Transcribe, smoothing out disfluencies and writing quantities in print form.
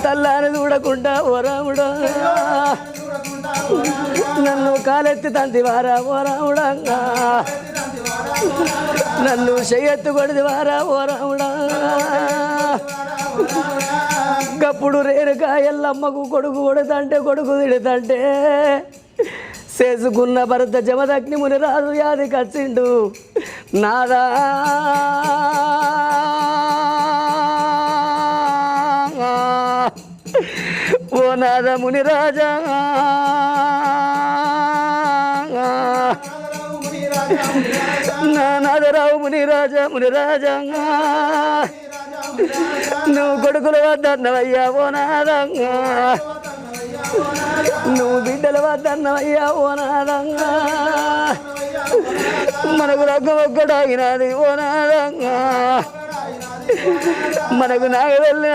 తల్లాని చూడకుండా ఓ రాముడా నన్ను కాలెత్తి తంతి వారా ఓ రాముడంగా నన్ను చెయ్యెత్తు కొడిది వారా ఓ రాముడా గప్పుడు రేరుగా ఎల్లమ్మకు కొడుకు కొడుతంటే కొడుకు తిడుతంటే చేసుకున్న భరత జమదగ్ని ముని రాజు యాది కచ్చిండు నాదా ఓ నాద ముని రాజా నాదరావు ముని రాజా నువ్వు కొడుకులు వద్దన్నవయ్యా ఓ నాదంగా నువ్వు బిడ్డలు వద్దన్నవయ్యా ఓ నాదంగా మనకు రగ్గ ఒక్కడాగినది ఓ నాదంగా మనకు నాగ వెళ్ళిన